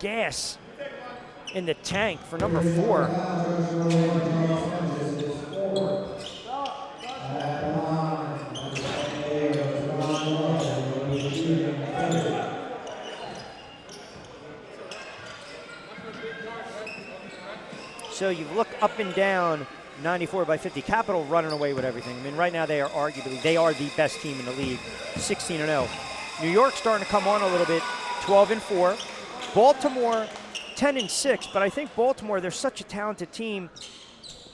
gas in the tank for number 4. So you've looked up and down 94 by 50. Capital running away with everything. I mean, right now they are arguably, they are the best team in the league, 16-0. New York starting to come on a little bit, 12-4. Baltimore, 10-6, but I think Baltimore, they're such a talented team,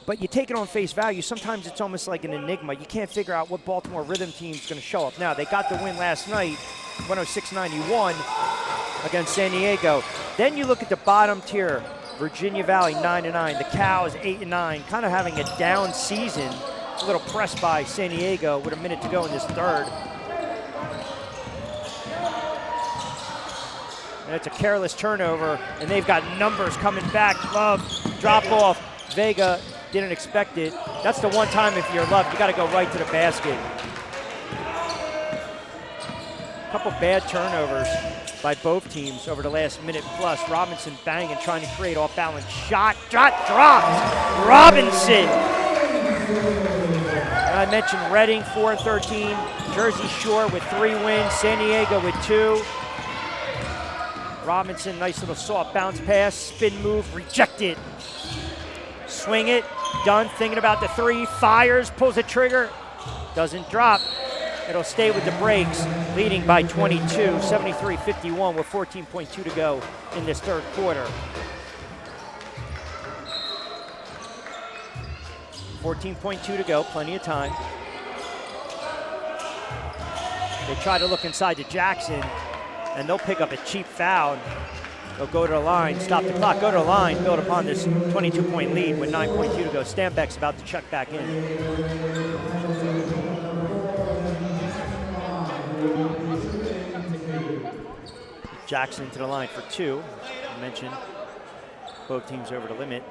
but you take it on face value. Sometimes it's almost like an enigma. You can't figure out what Baltimore Rhythm team's going to show up. Now, they got the win last night, 106-91 against San Diego. Then you look at the bottom tier, Virginia Valley, 9-9. The Cows, 8-9, kind of having a down season. A little pressed by San Diego with a minute to go in this third. And it's a careless turnover, and they've got numbers coming back. Love, drop off. Vega didn't expect it. That's the one time if you're Love, you got to go right to the basket. A couple bad turnovers by both teams over the last minute plus. Robinson banging, trying to create off-balance shot. Dropped. Robinson. And I mentioned Reading, 4-13. Jersey Shore with 3 wins. San Diego with 2. Robinson, nice little soft bounce pass, spin move, rejected. Swing it, done, thinking about the 3, fires, pulls the trigger, doesn't drop. It'll stay with the breaks, leading by 22, 73-51 with 14.2 to go in this third quarter. 14.2 to go, plenty of time. They try to look inside to Jackson, and they'll pick up a cheap foul. They'll go to the line, stop the clock, go to the line, build upon this 22-point lead with 9.2 to go. Stanbeck's about to check back in. Jackson to the line for 2. I mentioned both teams over the limit.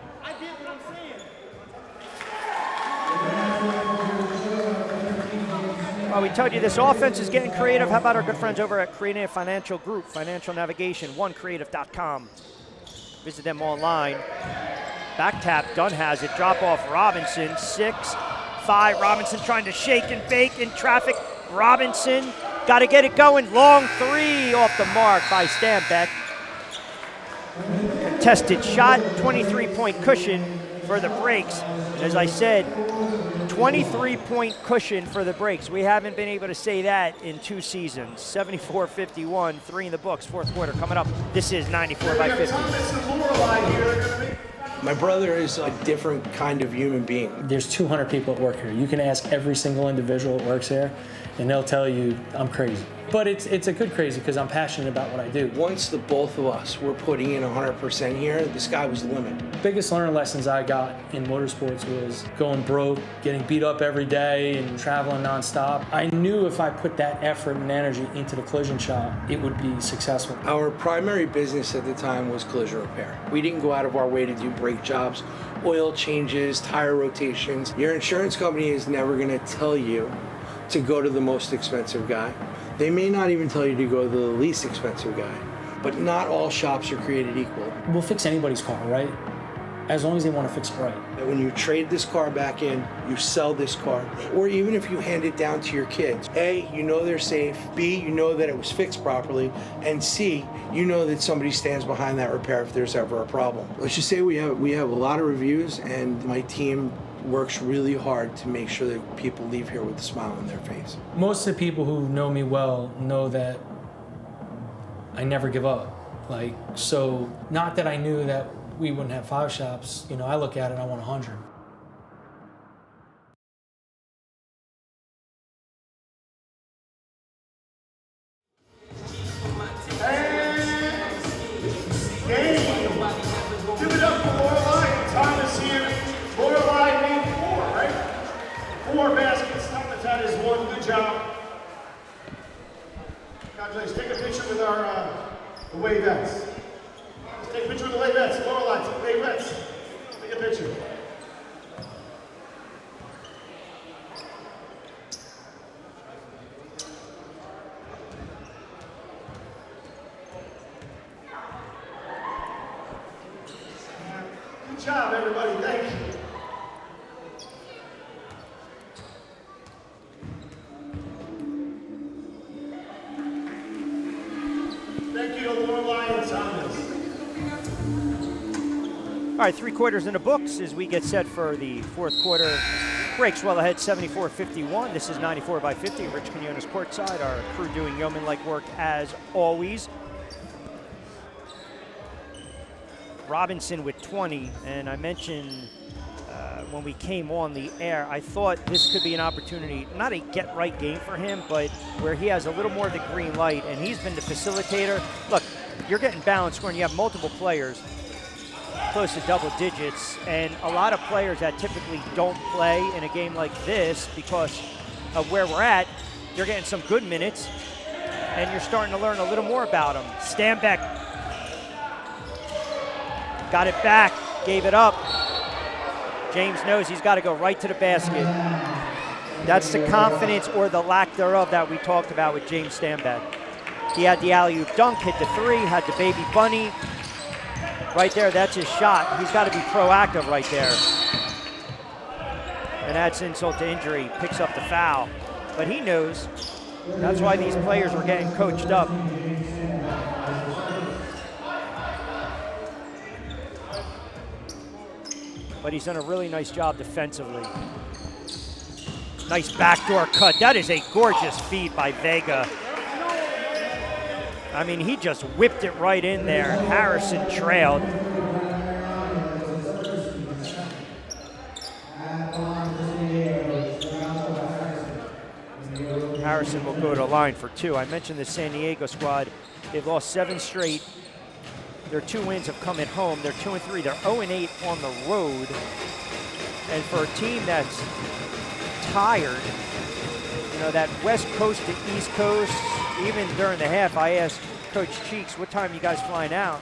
Well, we told you this offense is getting creative. How about our good friends over at Creative Financial Group, Financial Navigation, onecreative.com. Visit them online. Back tap, Dunn has it. Drop off Robinson, 6-5. Robinson trying to shake and bake in traffic. Robinson, got to get it going. Long 3 off the mark by Stanbeck. Contested shot, 23-point cushion for the breaks. And as I said, 23-point cushion for the breaks. We haven't been able to say that in 2 seasons. 74-51, 3 in the books, fourth quarter coming up. This is 94 by 50. My brother is a different kind of human being. There's 200 people that work here. You can ask every single individual that works here, and they'll tell you I'm crazy. But it's a good crazy because I'm passionate about what I do. Once the both of us were putting in 100% here, the sky was the limit. Biggest learning lessons I got in motorsports was going broke, getting beat up every day, and traveling nonstop. I knew if I put that effort and energy into the collision shop, it would be successful. Our primary business at the time was collision repair. We didn't go out of our way to do brake jobs, oil changes, tire rotations. Your insurance company is never going to tell you to go to the most expensive guy. They may not even tell you to go to the least expensive guy, but not all shops are created equal. We'll fix anybody's car, right? As long as they want to fix it right. When you trade this car back in, you sell this car, or even if you hand it down to your kids, A, you know they're safe, B, you know that it was fixed properly, and C, you know that somebody stands behind that repair if there's ever a problem. Let's just say we have a lot of reviews, and my team works really hard to make sure that people leave here with a smile on their face. Most of the people who know me well know that I never give up. So not that I knew that we wouldn't have 5 shops. You know, I look at it, I want 100. Give it up for Lorelei. Thomas here. Lorelei made 4, right? 4 baskets. Thomas had his 1. Good job. Congratulations. Take a picture with our the Wavettes. Let's take a picture with the Wavettes. Lorelei, Wavettes. Take a picture. Good job, everybody. Thank you. Thank you to Lorelei and Thomas. All right, 3 quarters in the books as we get set for the 4th quarter. Breaks well ahead, 74-51. This is 94 by 50. Rich Quinones courtside. Our crew doing yeoman-like work as always. Robinson with 20, and I mentioned when we came on the air, I thought this could be an opportunity, not a get-right game for him, but where he has a little more of the green light, and he's been the facilitator. Look, you're getting balanced scoring. You have multiple players close to double digits, and a lot of players that typically don't play in a game like this because of where we're at, you're getting some good minutes, and you're starting to learn a little more about them. Stanback got it back, gave it up. James knows he's got to go right to the basket. That's the confidence or the lack thereof that we talked about with James Stanback. He had the alley-oop dunk, hit the 3, had the baby bunny. Right there, that's his shot. He's got to be proactive right there. And adds insult to injury, picks up the foul. But he knows. That's why these players are getting coached up. But he's done a really nice job defensively. Nice backdoor cut. That is a gorgeous feed by Vega. I mean, he just whipped it right in there. Harrison trailed. Harrison will go to the line for 2. I mentioned the San Diego squad. They've lost 7 straight. Their 2 wins have come at home. They're 2-3. They're 0-8 on the road. And for a team that's tired, you know, that West Coast to East Coast, even during the half, I asked Coach Cheeks, what time you guys flying out?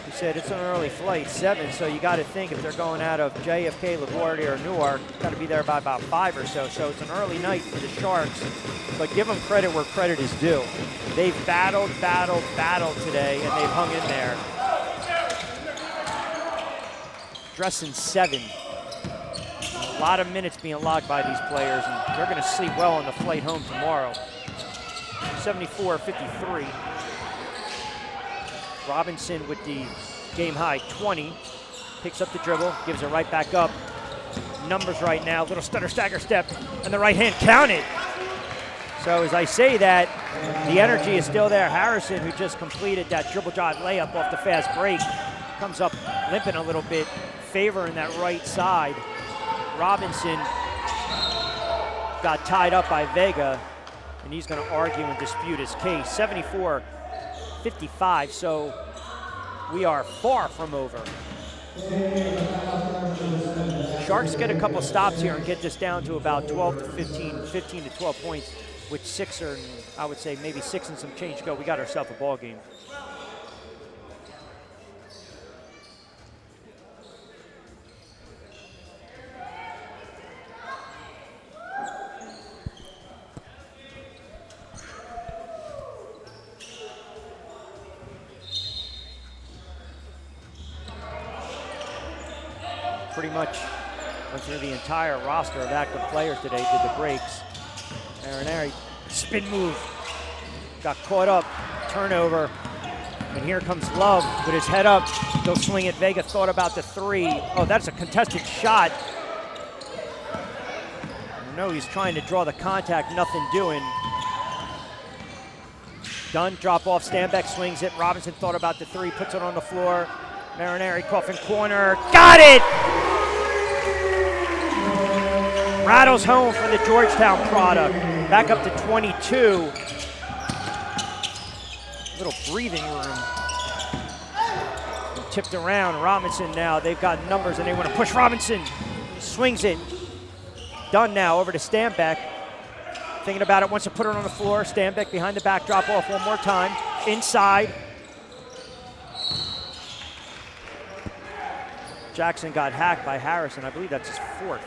He said, it's an early flight, 7, so you got to think if they're going out of JFK, LaGuardia, or Newark, got to be there by about 5 or so. So it's an early night for the Sharks, but give them credit where credit is due. They've battled today, and they've hung in there. Dressing 7. A lot of minutes being logged by these players, and they're going to sleep well on the flight home tomorrow. 74-53. Robinson with the game-high 20. Picks up the dribble, gives it right back up. Numbers right now, little stutter stagger step, and the right hand counted. So as I say that, the energy is still there. Harrison, who just completed that dribble drive layup off the fast break, comes up limping a little bit, favoring that right side. Robinson got tied up by Vega, and he's going to argue and dispute his case. 74-55, so we are far from over. Sharks get a couple stops here and get this down to about 12 to 15 to 12 points with 6 or I would say maybe 6 and some change to go. We got ourselves a ball game. Pretty much went through the entire roster of active players today, did the breaks. Marinari, spin move, got caught up, turnover, and here comes Love with his head up. He'll swing it. Vega thought about the 3. Oh, that's a contested shot. No, he's trying to draw the contact, nothing doing. Dunn, drop off, Stanback swings it. Robinson thought about the 3, puts it on the floor. Marinari, coffin corner, got it! Rattles home for the Georgetown product. Back up to 22. Little breathing room. And tipped around, Robinson now. They've got numbers and they want to push Robinson. Swings it. Done now, over to Stanback. Thinking about it, wants to put it on the floor. Stanback behind the back, drop off one more time. Inside. Jackson got hacked by Harrison. I believe that's his 4th.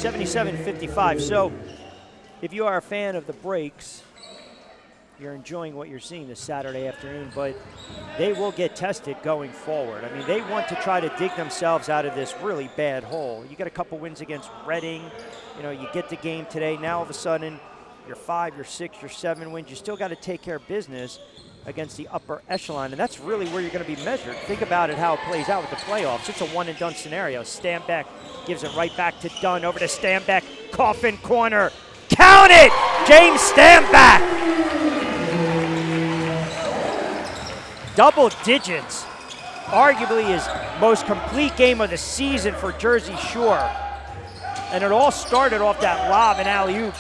77-55. So if you are a fan of the breaks, you're enjoying what you're seeing this Saturday afternoon, but they will get tested going forward. I mean, they want to try to dig themselves out of this really bad hole. You get a couple wins against Reading, you know, you get the game today. Now all of a sudden, you're 5, you're 6, you're 7 wins. You still got to take care of business against the upper echelon, and that's really where you're going to be measured. Think about it, how it plays out with the playoffs. It's a one-and-done scenario. Stanback gives it right back to Dunn. Over to Stanback, coffin corner. Count it! James Stanback! Double digits. Arguably his most complete game of the season for Jersey Shore. And it all started off that lob and alley-oop.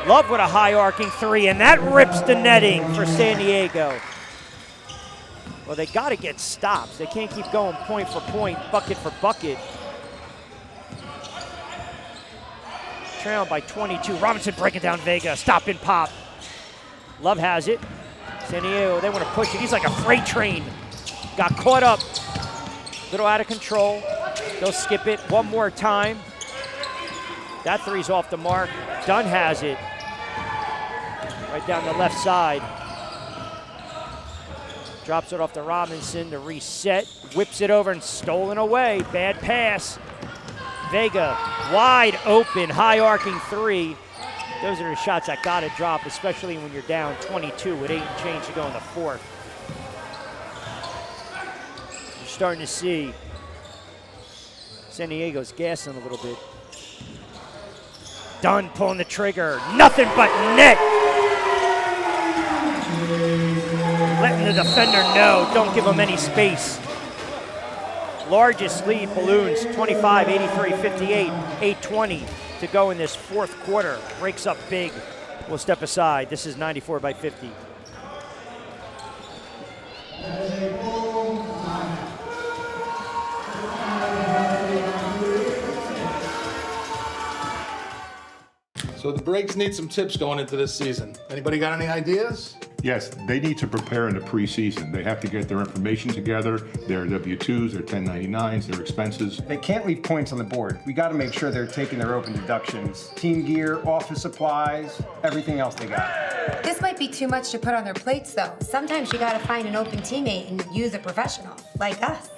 Love with a high arcing three, and that rips the netting for San Diego. Well, they got to get stops. They can't keep going point for point, bucket for bucket. Trailing by 22. Robinson breaking down Vega. Stop and pop. Love has it. San Diego, they want to push it. He's like a freight train. Got caught up. Little out of control. They'll skip it one more time. That three's off the mark. Dunn has it. Right down the left side. Drops it off to Robinson to reset. Whips it over and stolen away. Bad pass. Vega wide open, high arcing three. Those are the shots that got to drop, especially when you're down 22 with 8 and change to go in the fourth. You're starting to see San Diego's gassing a little bit. Dunn pulling the trigger. Nothing but net. Letting the defender know, don't give him any space. Largest lead, Balloons, 25, 83, 58, 8:20 to go in this fourth quarter. Breaks up big. We'll step aside. This is 94 by 50. So the breaks need some tips going into this season. Anybody got any ideas? Yes, they need to prepare in the preseason. They have to get their information together, their W-2s, their 1099s, their expenses. They can't leave points on the board. We got to make sure they're taking their open deductions. Team gear, office supplies, everything else they got. This might be too much to put on their plates, though. Sometimes you gotta find an open teammate and use a professional, like us.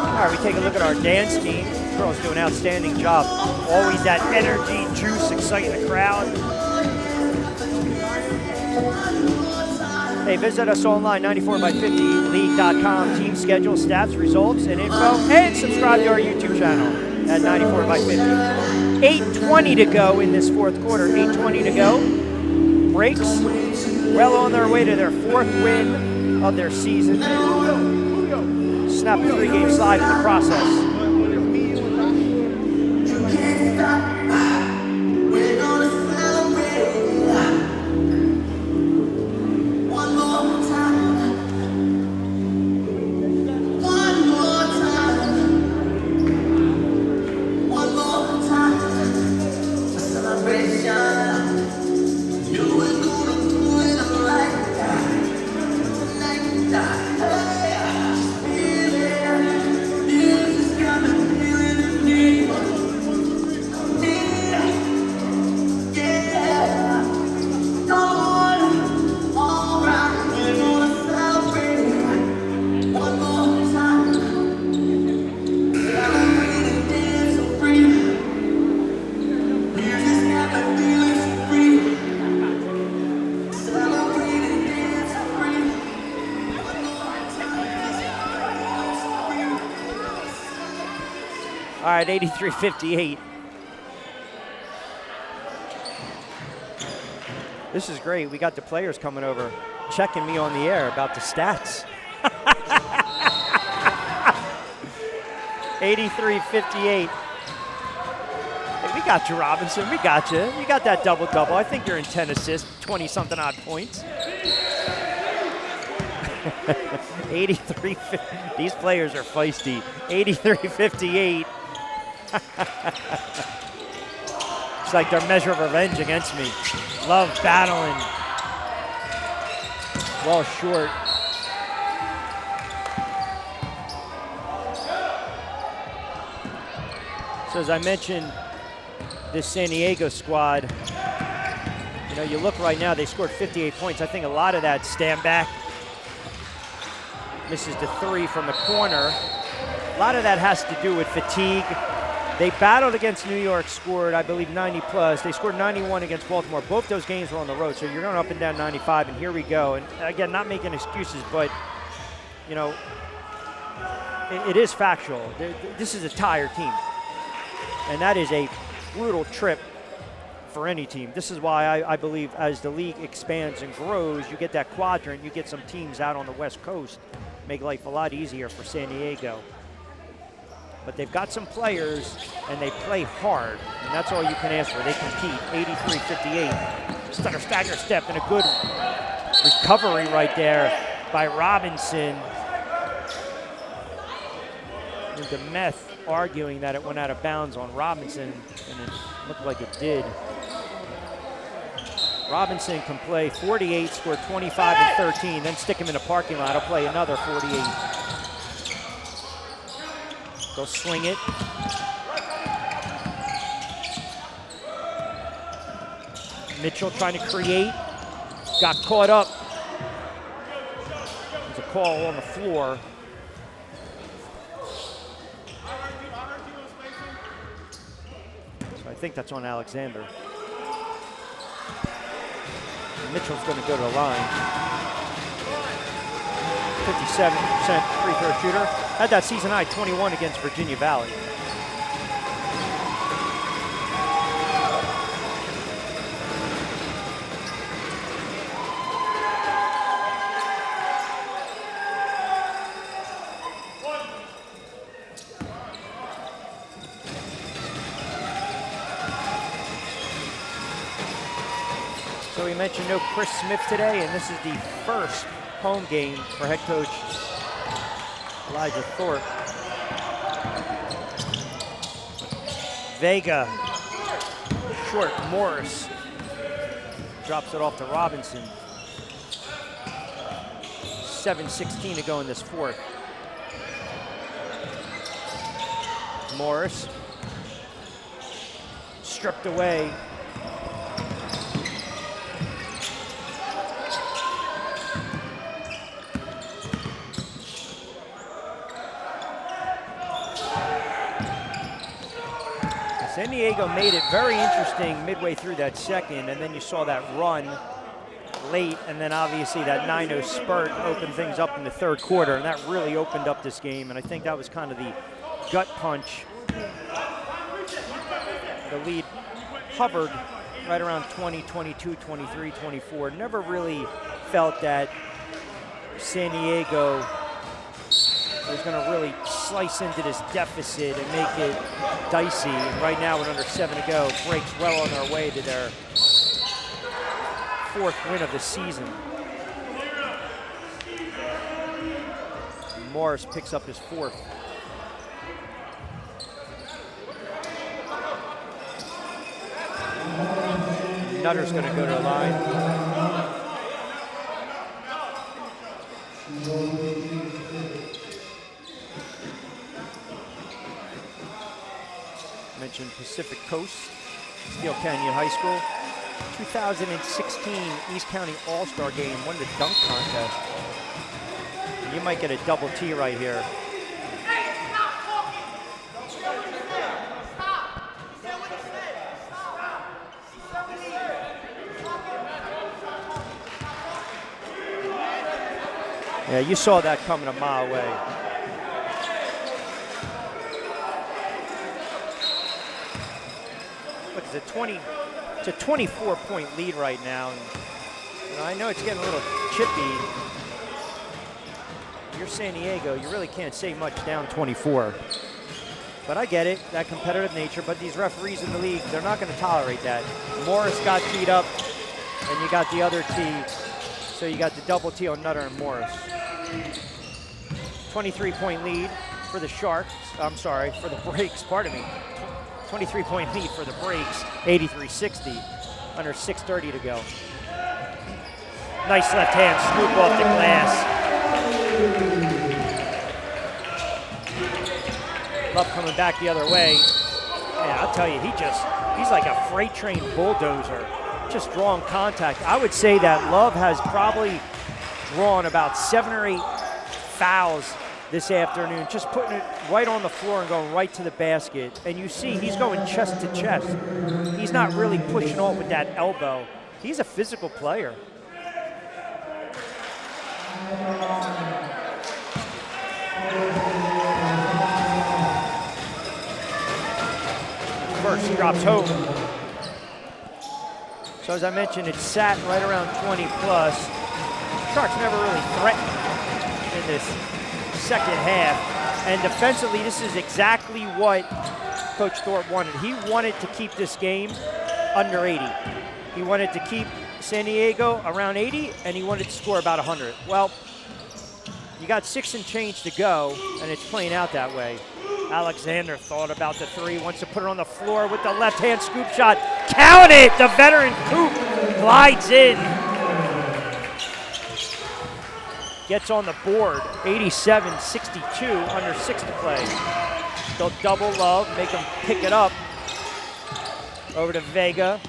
All right, we take a look at our dance team. Girls do an outstanding job. Always that energy, juice, exciting the crowd. Hey, visit us online, 94by50league.com. Team schedule, stats, results, and info. And subscribe to our YouTube channel at 94by50. 8:20 to go in this fourth quarter. 8:20 to go. Breaks. Well on their way to their fourth win of their season. Snap a 3-game slide in the process. All right, 83-58. This is great. We got the players coming over, checking me on the air about the stats. 83-58. Hey, we got you, Robinson. We got you. You got that double-double. I think you're in 10 assists, 20-something odd points. 83. These players are feisty. 83-58. It's like their measure of revenge against me. Love battling. Well short. So as I mentioned, this San Diego squad, you know, you look right now, they scored 58 points. I think a lot of that stand back. Misses the three from the corner. A lot of that has to do with fatigue. They battled against New York, scored, I believe, 90 plus. They scored 91 against Baltimore. Both those games were on the road, so you're going up and down 95, and here we go. And again, not making excuses, but, you know, it is factual. This is a tired team, and that is a brutal trip for any team. This is why I believe as the league expands and grows, you get that quadrant, you get some teams out on the West Coast, make life a lot easier for San Diego. But they've got some players, and they play hard, and that's all you can ask for. They compete. 83-58. Stutter stagger step, and a good recovery right there by Robinson. And DeMeth arguing that it went out of bounds on Robinson, and it looked like it did. Robinson can play 48, score 25 and 13, then stick him in a parking lot. He'll play another 48. They'll swing it. Mitchell trying to create. Got caught up. There's a call on the floor. So I think that's on Alexander. Mitchell's going to go to the line. 57% free throw shooter. Had that season high 21 against Virginia Valley. So we mentioned no Chris Smith today, and this is the first home game for head coach Elijah Thorpe. Vega, short, Morris drops it off to Robinson. 7:16 to go in this fourth. Morris stripped away. San Diego made it very interesting midway through that second, and then you saw that run late, and then obviously that 9-0 spurt opened things up in the third quarter, and that really opened up this game, and I think that was kind of the gut punch. The lead hovered right around 20, 22, 23, 24. Never really felt that San Diego was going to really slice into this deficit and make it dicey. And right now, with under 7 to go, breaks well on their way to their fourth win of the season. Morris picks up his fourth. Nutter's going to go to the line. Mentioned Pacific Coast, Steel Canyon High School. 2016 East County All-Star Game, won the dunk contest. And you might get a double T right here. Yeah, you saw that coming a mile away. Look, it's a 24-point lead right now. And, you know, I know it's getting a little chippy. You're San Diego, you really can't say much down 24. But I get it, that competitive nature, but these referees in the league, they're not going to tolerate that. Morris got teed up, and you got the other tee. So you got the double tee on Nutter and Morris. 23-point lead for the Sharks. I'm sorry, for the Breaks, pardon me. 23-point lead for the Breaks, 83-60, under 6:30 to go. Nice left hand scoop off the glass. Love coming back the other way. Yeah, I'll tell you, he's like a freight train bulldozer, just drawing contact. I would say that Love has probably drawn about 7 or 8 fouls this afternoon, just putting it right on the floor and going right to the basket. And you see he's going chest to chest. He's not really pushing off with that elbow. He's a physical player. First drops home. So as I mentioned, it sat right around 20 plus. Sharks never really threatened in this second half. And defensively, this is exactly what Coach Thorpe wanted. He wanted to keep this game under 80. He wanted to keep San Diego around 80, and he wanted to score about 100. Well, you got 6 and change to go, and it's playing out that way. Alexander thought about the three, wants to put it on the floor with the left-hand scoop shot. Count it! The veteran Coop glides in. Gets on the board, 87-62, under 6 to play. They'll double Love, make him pick it up. Over to Vega.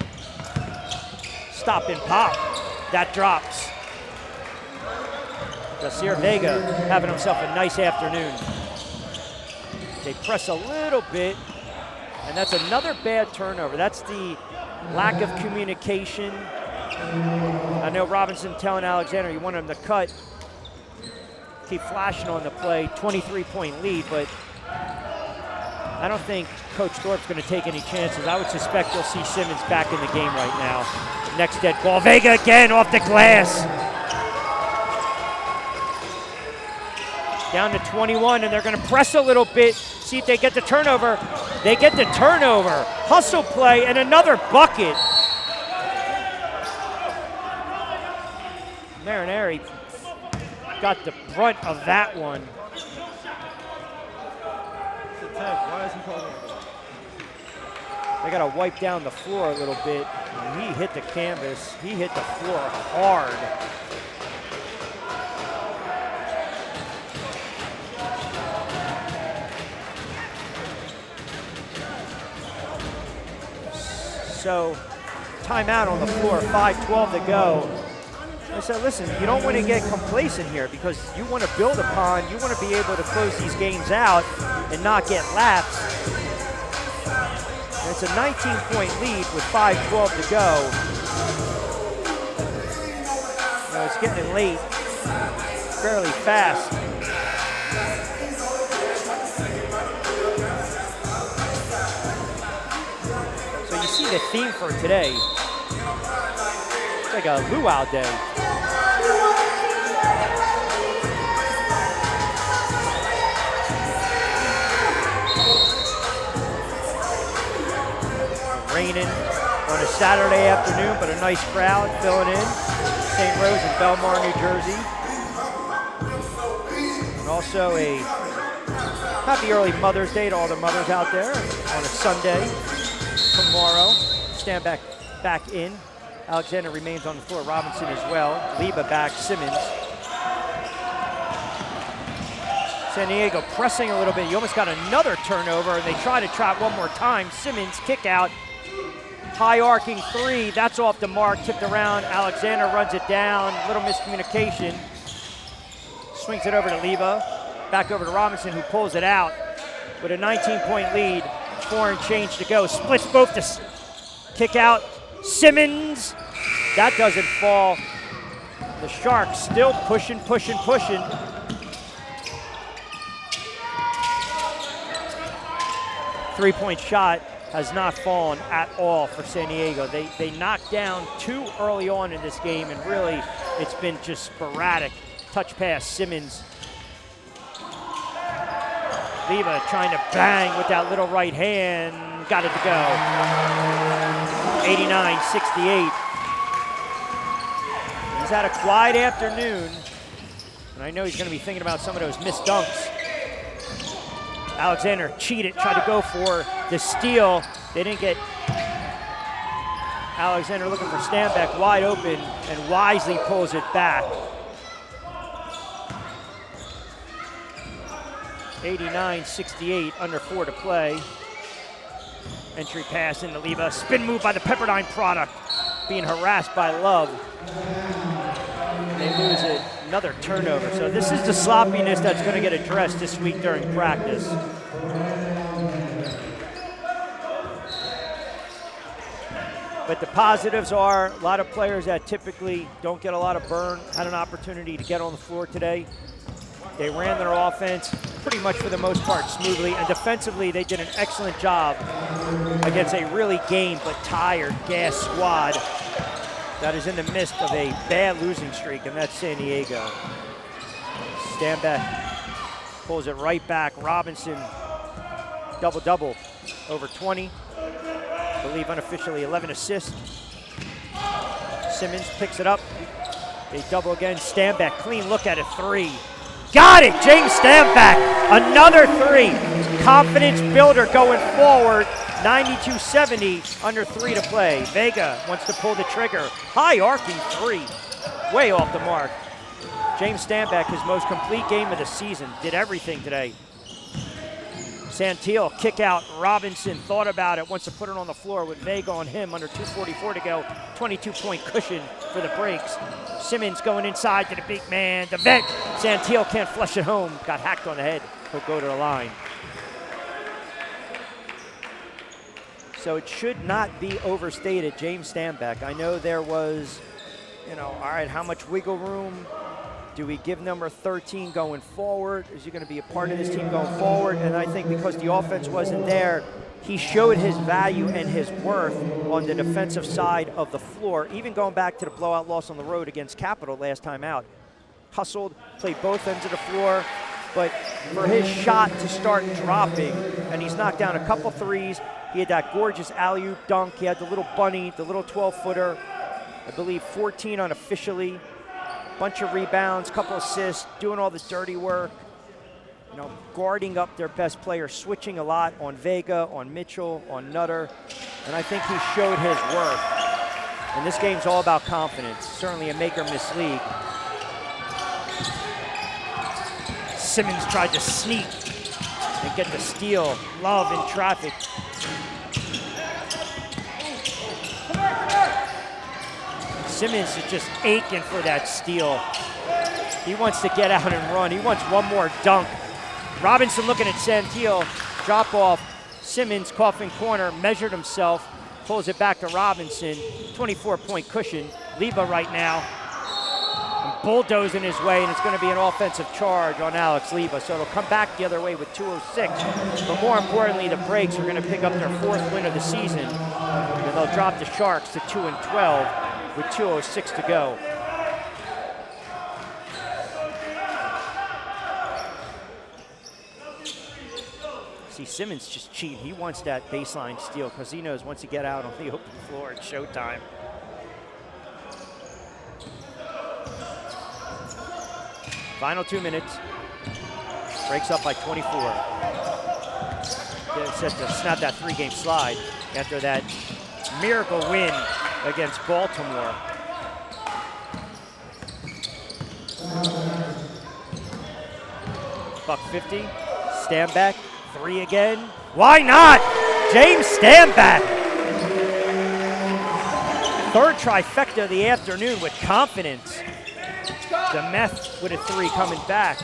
Stop and pop. That drops. Yacir Vega having himself a nice afternoon. They press a little bit, and that's another bad turnover. That's the lack of communication. I know Robinson telling Alexander he wanted him to cut. Keep flashing on the play, 23-point lead, but I don't think Coach Thorpe's going to take any chances. I would suspect you'll see Simmons back in the game right now. Next dead ball, Vega again off the glass. Down to 21, and they're going to press a little bit, see if they get the turnover. They get the turnover. Hustle play and another bucket. Marinari got the brunt of that one. They got to wipe down the floor a little bit. And he hit the canvas. He hit the floor hard. So, timeout on the floor, 5:12 to go. I said, listen, you don't want to get complacent here because you want to build upon, you want to be able to close these games out and not get laps. And it's a 19-point lead with 5:12 to go. You know, it's getting late fairly fast. See the theme for today. It's like a luau day. Raining on a Saturday afternoon, but a nice crowd filling in. St. Rose and Belmar, New Jersey. And also a happy early Mother's Day to all the mothers out there on a Sunday. Tomorrow, stand back in. Alexander remains on the floor. Robinson as well. Liba back. Simmons. San Diego pressing a little bit. You almost got another turnover, and they try to trap one more time. Simmons kick out. High arcing three. That's off the mark. Tipped around. Alexander runs it down. Little miscommunication. Swings it over to Liba. Back over to Robinson, who pulls it out with a 19-point lead. 4 and change to go. Splits both to kick out. Simmons. That doesn't fall. The Sharks still pushing. 3-point shot has not fallen at all for San Diego. They knocked down 2 early on in this game, and really it's been just sporadic. Touch pass, Simmons. Leva trying to bang with that little right hand. Got it to go. 89-68. He's had a quiet afternoon, and I know he's going to be thinking about some of those missed dunks. Alexander cheated, tried to go for the steal. They didn't get Alexander looking for Stanback wide open, and wisely pulls it back. 89-68, under 4 to play. Entry pass into Leva. Spin move by the Pepperdine product. Being harassed by Love. They lose it. Another turnover. So this is the sloppiness that's going to get addressed this week during practice. But the positives are a lot of players that typically don't get a lot of burn had an opportunity to get on the floor today. They ran their offense pretty much for the most part smoothly, and defensively they did an excellent job against a really game but tired, gassed squad that is in the midst of a bad losing streak, and that's San Diego. Stanback pulls it right back. Robinson, double-double, over 20. I believe unofficially 11 assists. Simmons picks it up. They double again. Stanback, clean look at it, 3. Got it, James Stanback, another 3. Confidence builder going forward, 92-70, under 3 to play. Vega wants to pull the trigger. High arcing 3, way off the mark. James Stanback, his most complete game of the season, did everything today. Santil, kick out. Robinson thought about it, wants to put it on the floor with Vega on him, under 2:44 to go. 22-point cushion for the breaks. Simmons going inside to the big man. The vet, Santil can't flush it home. Got hacked on the head. He'll go to the line. So it should not be overstated, James Stanback. I know there was, all right, how much wiggle room? Do we give number 13 going forward? Is he going to be a part of this team going forward? And I think because the offense wasn't there, he showed his value and his worth on the defensive side of the floor, even going back to the blowout loss on the road against Capital last time out. Hustled, played both ends of the floor, but for his shot to start dropping, and he's knocked down a couple threes. He had that gorgeous alley-oop dunk. He had the little bunny, the little 12-footer. I believe 14 unofficially. Bunch of rebounds, couple assists, doing all the dirty work, guarding up their best players, switching a lot on Vega, on Mitchell, on Nutter, and I think he showed his worth. And this game's all about confidence, certainly a make-or-miss league. Simmons tried to sneak and get the steal. Love in traffic. Simmons is just aching for that steal. He wants to get out and run. He wants one more dunk. Robinson looking at Santil. Drop off. Simmons, coffin corner, measured himself. Pulls it back to Robinson. 24-point cushion. Leva right now. And bulldozing his way, and it's going to be an offensive charge on Alex Leva. So it'll come back the other way with 2:06. But more importantly, the Breaks are going to pick up their 4th win of the season. And they'll drop the Sharks to 2-12. with 2:06 to go. See, Simmons just cheating. He wants that baseline steal because he knows once he get out on the open floor, it's showtime. Final 2 minutes. Breaks up by 24. They're set to snap that 3-game slide after that miracle win against Baltimore. $1.50. Stanback. 3 again. Why not? James Stanback. 3rd trifecta of the afternoon with confidence. Demeth with a 3 coming back.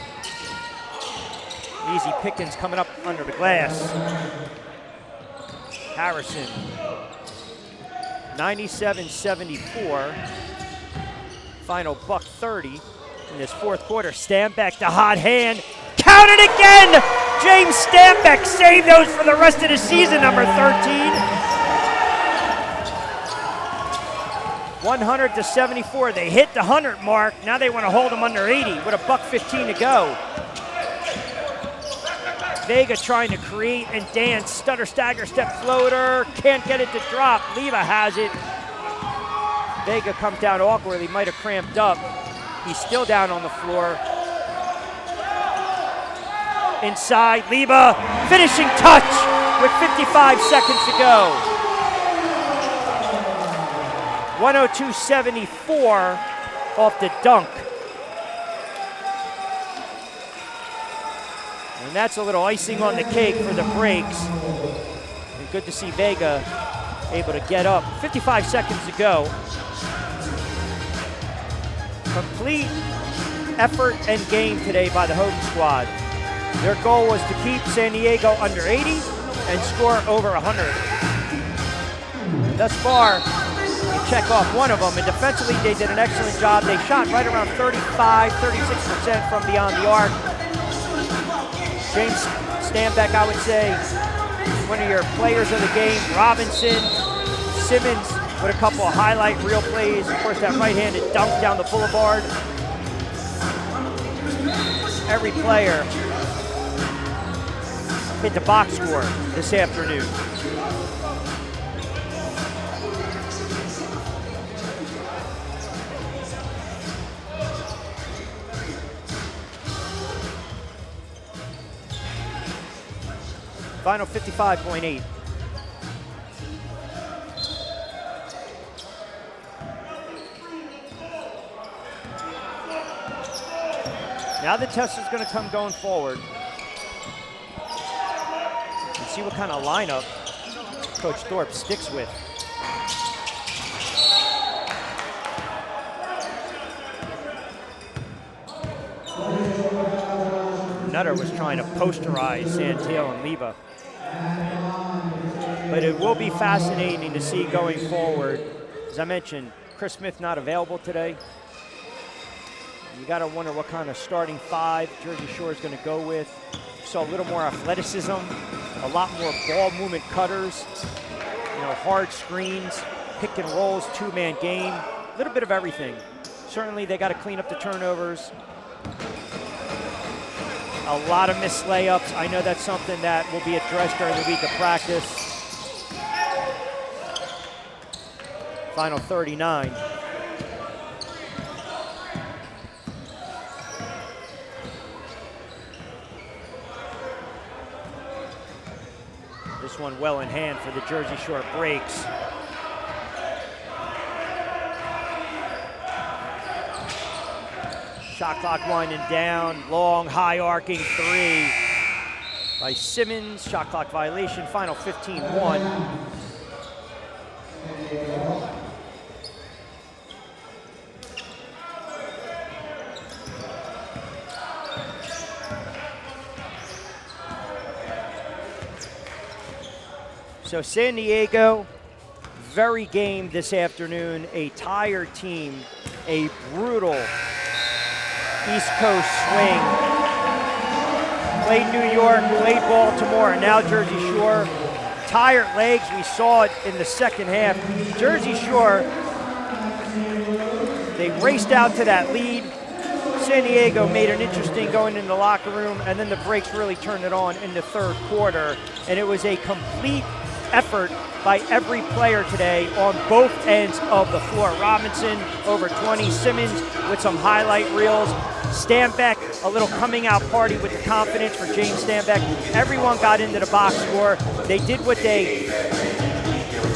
Easy pickings coming up under the glass. Harrison. 97-74. Final $1.30 in this 4th quarter. Stanback, the hot hand. Count it again! James Stanback saved those for the rest of the season, number 13. 100-74. They hit the 100 mark. Now they want to hold them under 80 with $1.15 to go. Vega trying to create and dance. Stutter, stagger, step, floater. Can't get it to drop. Leva has it. Vega comes down awkwardly. Might have cramped up. He's still down on the floor. Inside, Leva. Finishing touch with 55 seconds to go. 102.74 off the dunk. And that's a little icing on the cake for the Breaks. And good to see Vega able to get up. 55 seconds to go. Complete effort and game today by the home squad. Their goal was to keep San Diego under 80 and score over 100. Thus far, you check off one of them, and defensively they did an excellent job. They shot right around 36% from beyond the arc. James Stanback, I would say, one of your players of the game. Robinson, Simmons with a couple of highlight reel plays. Of course, that right-handed dunk down the boulevard. Every player hit the box score this afternoon. Final 55.8. Now the test is going to come going forward. And see what kind of lineup Coach Thorpe sticks with. Nutter was trying to posterize Santel and Leva. But it will be fascinating to see going forward. As I mentioned, Chris Smith not available today. You got to wonder what kind of starting five Jersey Shore is going to go with. Saw a little more athleticism, a lot more ball movement cutters, hard screens, pick and rolls, two-man game, a little bit of everything. Certainly they got to clean up the turnovers. A lot of missed layups. I know that's something that will be addressed during the week of practice. Final 39. This one well in hand for the Jersey Shore Breaks. Shot clock winding down, long, high arcing three by Simmons. Shot clock violation, final 15-1. So San Diego, very game this afternoon, a tired team, a brutal East Coast swing. Played New York, played Baltimore, and now Jersey Shore. Tired legs, we saw it in the second half. Jersey Shore, they raced out to that lead. San Diego made it interesting going in the locker room, and then the Breaks really turned it on in the third quarter. And it was a complete effort by every player today on both ends of the floor. Robinson over 20, Simmons with some highlight reels, Stanback, a little coming out party with the confidence for James Stanback. Everyone got into the box score. They did what they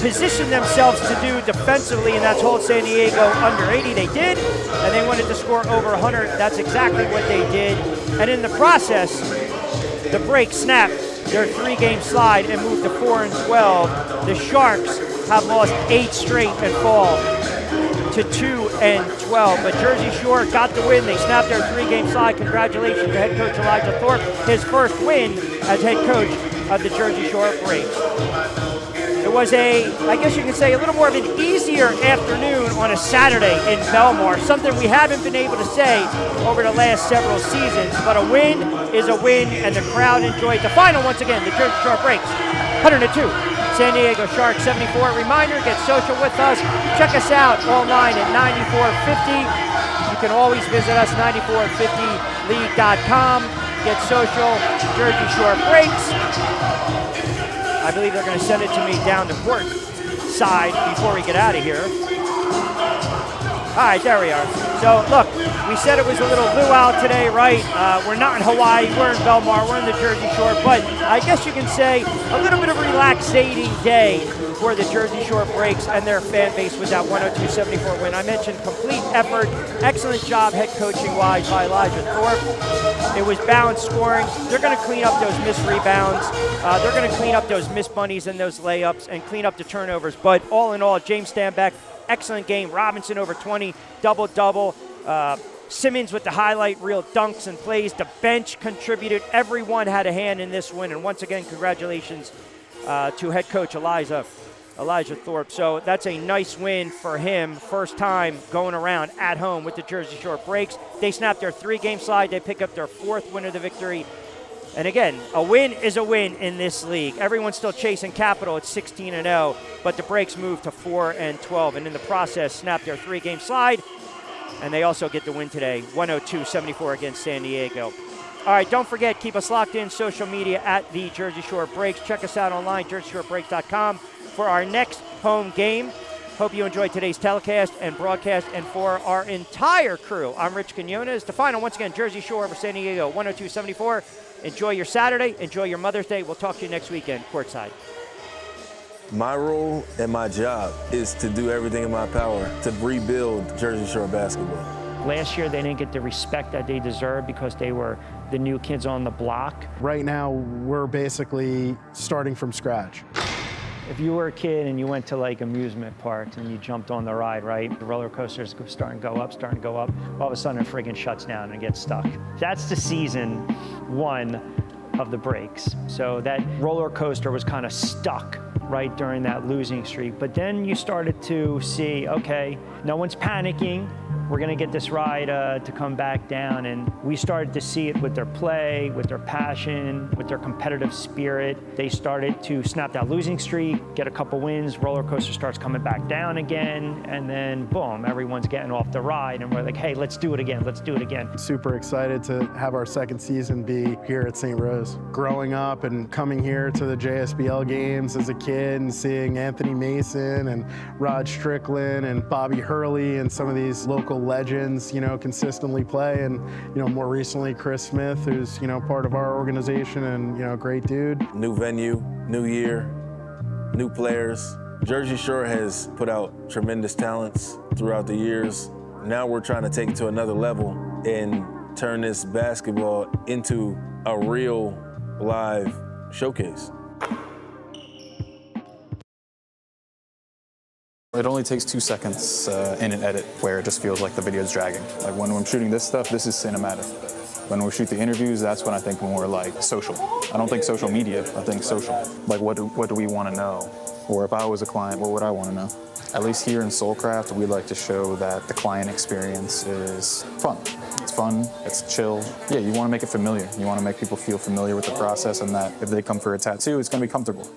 positioned themselves to do defensively, and that's hold San Diego under 80. They did, and they wanted to score over 100. That's exactly what they did. And in the process, the Breaks snapped their three-game slide and moved to 4-12. The Sharks have lost 8 straight and fall to 2-12. But Jersey Shore got the win. They snapped their three-game slide. Congratulations to head coach Elijah Thorpe, his first win as head coach of the Jersey Shore Breaks. It was I guess you can say, a little more of an easier afternoon on a Saturday in Belmar, something we haven't been able to say over the last several seasons. But a win is a win, and the crowd enjoyed the final once again. The Jersey Shore Breaks, 102. San Diego Sharks, 74. Reminder, get social with us. Check us out online at 9450. You can always visit us, 9450league.com. Get Social, Jersey Shore Breaks. I believe they're going to send it to me down the court side before we get out of here. All right, there we are. So, look, we said it was a little luau today, right? We're not in Hawaii, we're in Belmar, we're in the Jersey Shore, but I guess you can say a little bit of a relaxating day for the Jersey Shore Breaks and their fan base with that 102-74 win. I mentioned complete effort, excellent job head coaching-wise by Elijah Thorpe. It was balanced scoring. They're going to clean up those missed rebounds. They're going to clean up those missed bunnies and those layups and clean up the turnovers. But all in all, James Stanback, excellent game. Robinson over 20, double-double. Simmons with the highlight reel dunks and plays. The bench contributed. Everyone had a hand in this win. And once again, congratulations to head coach Elijah Thorpe. So that's a nice win for him. First time going around at home with the Jersey Shore Breaks. They snapped their 3-game slide. They pick up their 4th win of the victory. And again, a win is a win in this league. Everyone's still chasing Capital at 16-0, but the Breaks moved to 4-12, and in the process, snapped their 3-game slide. And they also get the win today, 102-74 against San Diego. All right, don't forget, keep us locked in social media at the Jersey Shore Breaks. Check us out online, jerseyshorebreaks.com, for our next home game. Hope you enjoyed today's telecast and broadcast. And for our entire crew, I'm Rich Quinones. The final, once again, Jersey Shore over San Diego, 102-74. Enjoy your Saturday. Enjoy your Mother's Day. We'll talk to you next weekend, courtside. My role and my job is to do everything in my power to rebuild Jersey Shore basketball. Last year, they didn't get the respect that they deserved because they were the new kids on the block. Right now, we're basically starting from scratch. If you were a kid and you went to like amusement parks and you jumped on the ride, right? The roller coaster's starting to go up. All of a sudden it friggin' shuts down and gets stuck. That's the season 1 of the Breaks. So that roller coaster was kind of stuck right during that losing streak. But then you started to see, okay, no one's panicking. We're going to get this ride to come back down. And we started to see it with their play, with their passion, with their competitive spirit. They started to snap that losing streak, get a couple wins, roller coaster starts coming back down again, and then boom, everyone's getting off the ride. And we're like, hey, let's do it again. Super excited to have our second season be here at St. Rose. Growing up and coming here to the JSBL games as a kid and seeing Anthony Mason and Rod Strickland and Bobby Hurley and some of these local legends, consistently play. And, more recently, Chris Smith, who's, part of our organization and, great dude. New venue, new year, new players. Jersey Shore has put out tremendous talents throughout the years. Now we're trying to take it to another level and turn this basketball into a real live showcase. It only takes 2 seconds in an edit where it just feels like the video's dragging. Like when I'm shooting this stuff, this is cinematic. When we shoot the interviews, that's when I think more like social. I don't think social media, I think social. Like what do we want to know? Or if I was a client, what would I want to know? At least here in Soulcraft, we like to show that the client experience is fun. It's fun, it's chill. Yeah, you want to make it familiar. You want to make people feel familiar with the process and that if they come for a tattoo, it's going to be comfortable.